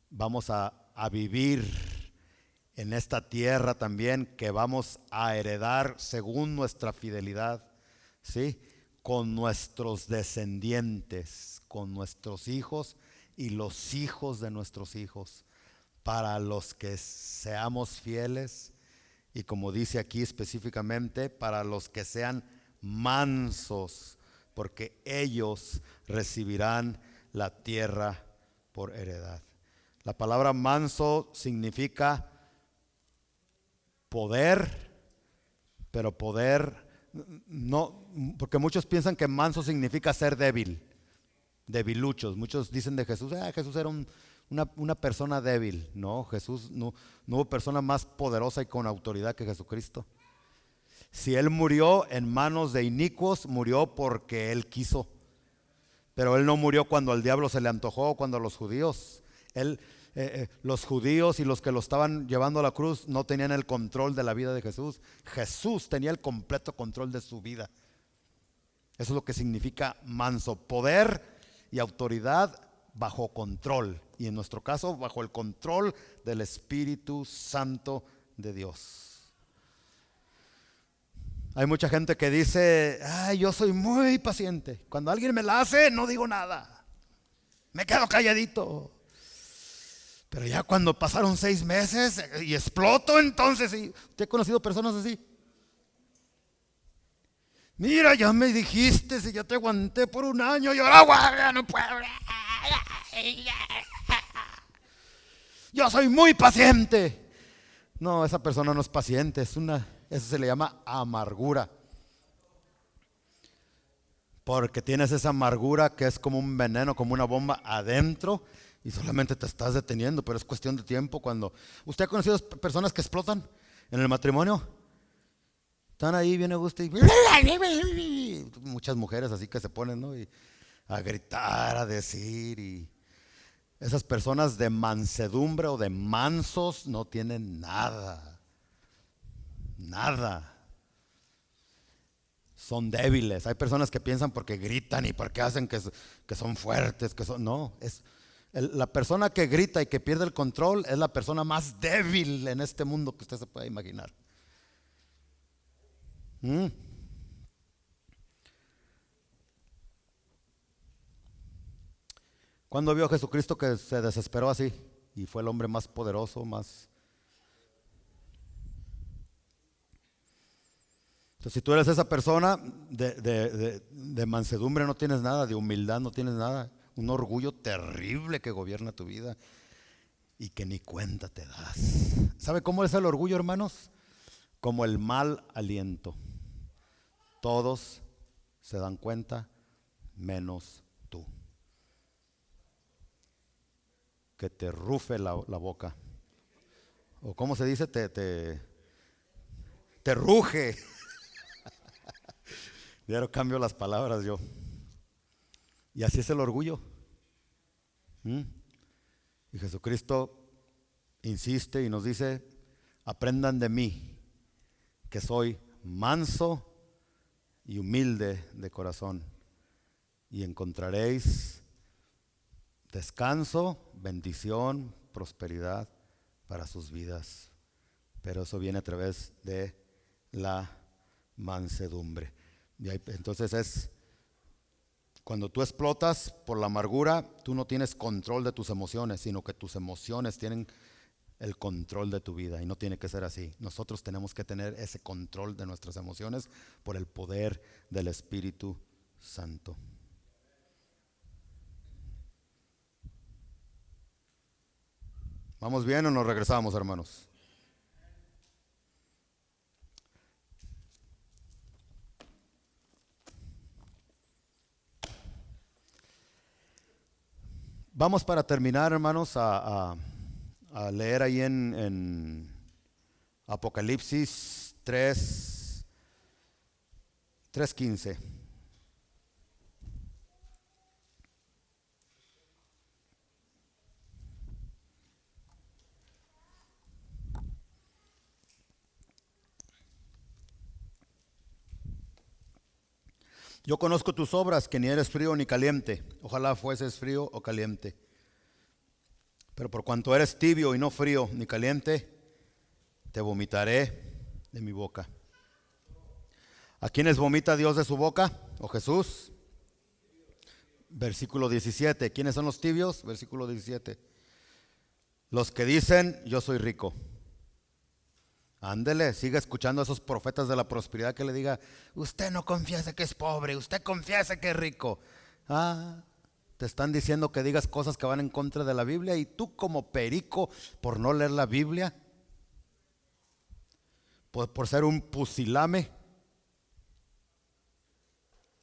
vamos a vivir en esta tierra también, que vamos a heredar según nuestra fidelidad, ¿sí? Con nuestros descendientes, con nuestros hijos y los hijos de nuestros hijos, para los que seamos fieles. Y como dice aquí específicamente, para los que sean mansos, porque ellos recibirán la tierra por heredad. La palabra manso significa poder, pero poder no, porque muchos piensan que manso significa ser débil, debiluchos. Muchos dicen de Jesús, Jesús era una persona débil. No, Jesús no hubo persona más poderosa y con autoridad que Jesucristo. Si Él murió en manos de inicuos, murió porque Él quiso. Pero Él no murió cuando al diablo se le antojó, cuando los judíos. Los judíos y los que lo estaban llevando a la cruz no tenían el control de la vida de Jesús. Jesús tenía el completo control de su vida. Eso es lo que significa manso, poder y autoridad bajo control, y en nuestro caso bajo el control del Espíritu Santo de Dios. Hay mucha gente que dice, yo soy muy paciente. Cuando alguien me la hace, no digo nada, me quedo calladito. Pero ya cuando pasaron 6 meses y exploto, entonces sí. ¿Usted ha conocido personas así? Mira, ya me dijiste, si ya te aguanté por 1 año y ahora ya no puedo. Yo soy muy paciente. No, esa persona no es paciente, eso se le llama amargura. Porque tienes esa amargura que es como un veneno, como una bomba adentro, y solamente te estás deteniendo, pero es cuestión de tiempo. Cuando usted ha conocido personas que explotan en el matrimonio, están ahí bien a gusto y muchas mujeres así que se ponen, ¿no? Y a gritar, a decir, y esas personas de mansedumbre o de mansos no tienen nada, nada. Son débiles. Hay personas que piensan porque gritan y porque hacen que son fuertes, no, la persona que grita y que pierde el control es la persona más débil en este mundo que usted se pueda imaginar. ¿Cuándo vio a Jesucristo que se desesperó así? Y fue el hombre más poderoso, más... Entonces, si tú eres esa persona de mansedumbre, no tienes nada, de humildad no tienes nada, un orgullo terrible que gobierna tu vida y que ni cuenta te das. ¿Sabe cómo es el orgullo, hermanos? Como el mal aliento. Todos se dan cuenta, menos tú. Que te rufe la boca. O ¿cómo se dice? Te ruge. Ya no cambio las palabras yo. Y así es el orgullo. Y Jesucristo insiste y nos dice, aprendan de mí, que soy manso y humilde de corazón, y encontraréis descanso, bendición, prosperidad para sus vidas. Pero eso viene a través de la mansedumbre. Y ahí, entonces es cuando tú explotas por la amargura, tú no tienes control de tus emociones, sino que tus emociones tienen el control de tu vida, y no tiene que ser así. Nosotros tenemos que tener ese control de nuestras emociones por el poder del Espíritu Santo. ¿Vamos bien o nos regresamos, hermanos? Vamos para terminar, hermanos, a leer ahí en Apocalipsis 3:15. Yo conozco tus obras, que ni eres frío ni caliente. Ojalá fueses frío o caliente. Pero por cuanto eres tibio y no frío ni caliente, te vomitaré de mi boca. ¿A quiénes vomita Dios de su boca? ¿O Jesús? Versículo 17. ¿Quiénes son los tibios? Versículo 17. Los que dicen, yo soy rico. Ándele, siga escuchando a esos profetas de la prosperidad que le diga, usted no confiese que es pobre, usted confiese que es rico. Te están diciendo que digas cosas que van en contra de la Biblia, y tú como perico por no leer la Biblia, por ser un pusilame,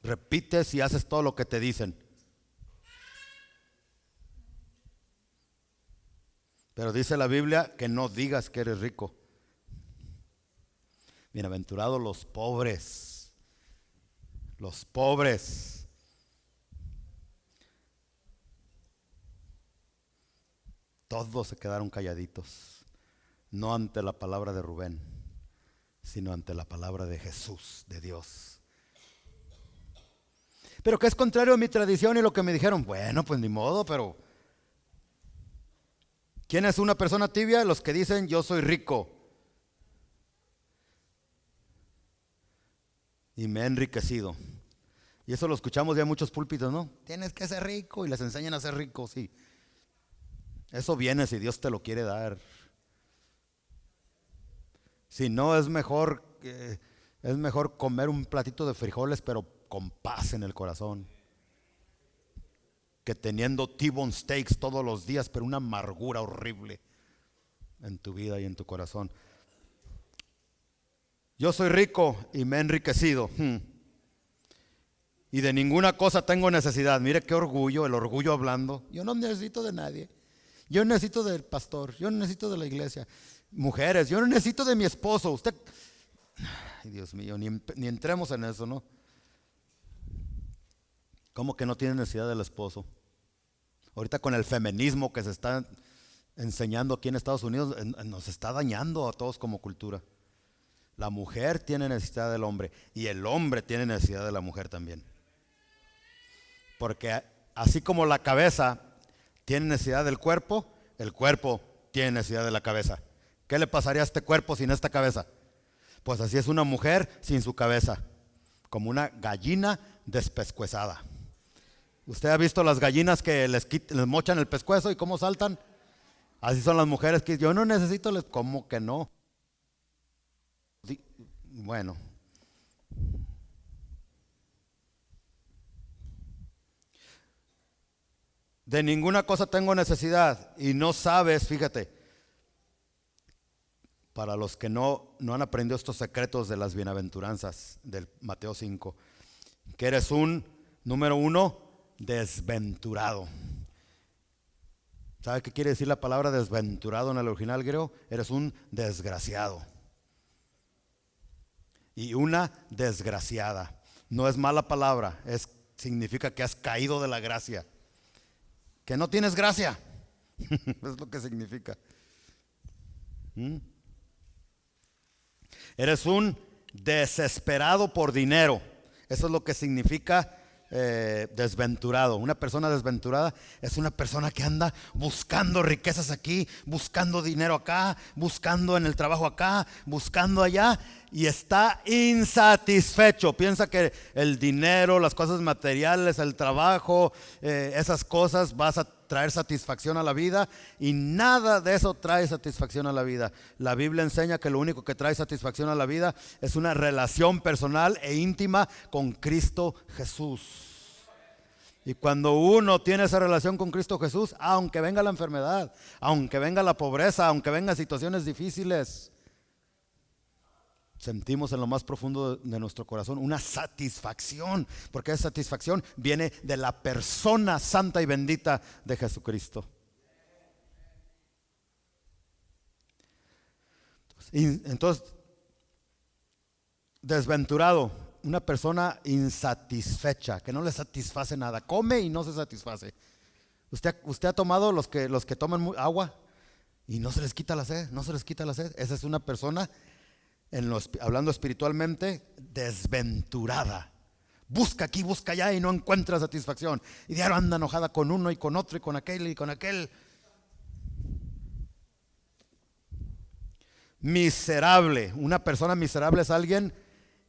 repites y haces todo lo que te dicen. Pero dice la Biblia que no digas que eres rico. Bienaventurados los pobres. Los pobres. Todos se quedaron calladitos. No ante la palabra de Rubén, sino ante la palabra de Jesús, de Dios. Pero que es contrario a mi tradición y lo que me dijeron. Bueno, pues ni modo, pero ¿quién es una persona tibia? Los que dicen yo soy rico y me he enriquecido. Y eso lo escuchamos ya en muchos púlpitos, ¿no? Tienes que ser rico, y les enseñan a ser ricos, sí. Eso viene si Dios te lo quiere dar. Si no, es mejor comer un platito de frijoles, pero con paz en el corazón, que teniendo T-bone steaks todos los días, pero una amargura horrible en tu vida y en tu corazón. Yo soy rico y me he enriquecido, y de ninguna cosa tengo necesidad. Mire qué orgullo, el orgullo hablando. Yo no necesito de nadie. Yo no necesito del pastor, yo no necesito de la iglesia. Mujeres, yo no necesito de mi esposo. Usted, ay, Dios mío, ni entremos en eso, ¿no? ¿Cómo que no tiene necesidad del esposo? Ahorita con el feminismo que se está enseñando aquí en Estados Unidos, nos está dañando a todos como cultura. La mujer tiene necesidad del hombre, y el hombre tiene necesidad de la mujer también. Porque así como la cabeza tiene necesidad del cuerpo, el cuerpo tiene necesidad de la cabeza. ¿Qué le pasaría a este cuerpo sin esta cabeza? Pues así es una mujer sin su cabeza, como una gallina despescuezada. ¿Usted ha visto las gallinas que les mochan el pescuezo y cómo saltan? Así son las mujeres que yo no necesito, ¿cómo que no? Bueno, de ninguna cosa tengo necesidad, y no sabes, fíjate, para los que no han aprendido estos secretos de las bienaventuranzas del Mateo 5, que eres número 1, desventurado. ¿Sabe qué quiere decir la palabra desventurado en el original griego? Eres un desgraciado y una desgraciada. No es mala palabra, significa que has caído de la gracia, que no tienes gracia. Es lo que significa. Eres un desesperado por dinero. Eso es lo que significa desventurado. Una persona desventurada es una persona que anda buscando riquezas aquí, buscando dinero acá, buscando en el trabajo acá, buscando allá, y está insatisfecho. Piensa que el dinero, las cosas materiales, el trabajo, esas cosas vas a traer satisfacción a la vida, y nada de eso trae satisfacción a la vida. La Biblia enseña que lo único que trae satisfacción a la vida es una relación personal e íntima con Cristo Jesús. Y cuando uno tiene esa relación con Cristo Jesús, aunque venga la enfermedad, aunque venga la pobreza, aunque vengan situaciones difíciles, sentimos en lo más profundo de nuestro corazón una satisfacción, porque esa satisfacción viene de la persona santa y bendita de Jesucristo. Entonces, desventurado, una persona insatisfecha, que no le satisface nada, come y no se satisface. ¿Usted ha tomado los que toman agua y no se les quita la sed? No se les quita la sed. Esa es una persona, hablando espiritualmente, desventurada. Busca aquí, busca allá y no encuentra satisfacción. Y diario anda enojada con uno y con otro y con aquel y con aquel. Miserable. Una persona miserable es alguien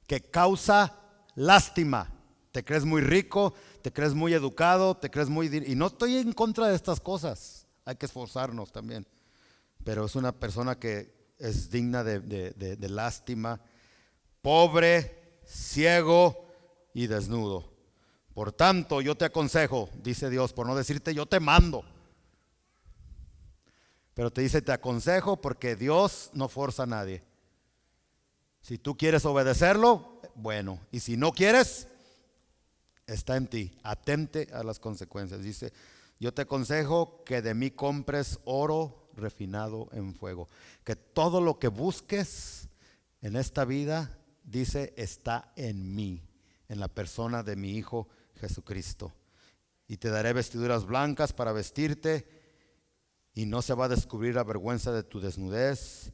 que causa lástima. Te crees muy rico, te crees muy educado, te crees muy... Y no estoy en contra de estas cosas. Hay que esforzarnos también. Pero es una persona que es digna de lástima. Pobre, ciego y desnudo. Por tanto, yo te aconsejo, dice Dios, por no decirte yo te mando, pero te dice te aconsejo, porque Dios no forza a nadie. Si tú quieres obedecerlo, bueno, y si no quieres, está en ti. Atente a las consecuencias. Dice, yo te aconsejo que de mí compres oro refinado en fuego. Que todo lo que busques en esta vida, dice, está en mí, en la persona de mi Hijo Jesucristo. Y te daré vestiduras blancas para vestirte, y no se va a descubrir la vergüenza de tu desnudez,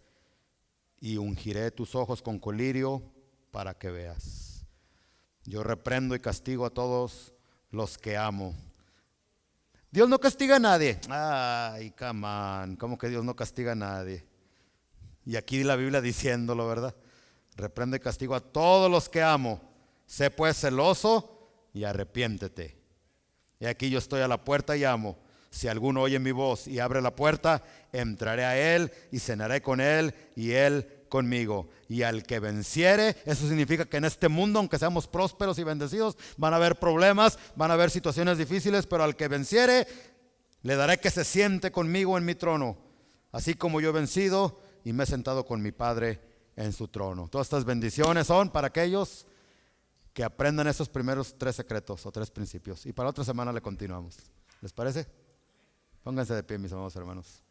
y ungiré tus ojos con colirio para que veas. Yo reprendo y castigo a todos los que amo. Dios no castiga a nadie. Ay, come on, ¿cómo que Dios no castiga a nadie? Y aquí la Biblia diciéndolo, ¿verdad? Reprendo y castigo a todos los que amo. Sé pues celoso y arrepiéntete. Y aquí yo estoy a la puerta y llamo. Si alguno oye mi voz y abre la puerta, entraré a él y cenaré con él y él conmigo. Y al que venciere, eso significa que en este mundo, aunque seamos prósperos y bendecidos, van a haber problemas, van a haber situaciones difíciles, pero al que venciere, le daré que se siente conmigo en mi trono, así como yo he vencido y me he sentado con mi Padre en su trono. Todas estas bendiciones son para aquellos que aprendan esos primeros 3 secretos o 3 principios. Y para otra semana le continuamos. ¿Les parece? Pónganse de pie, mis amados hermanos.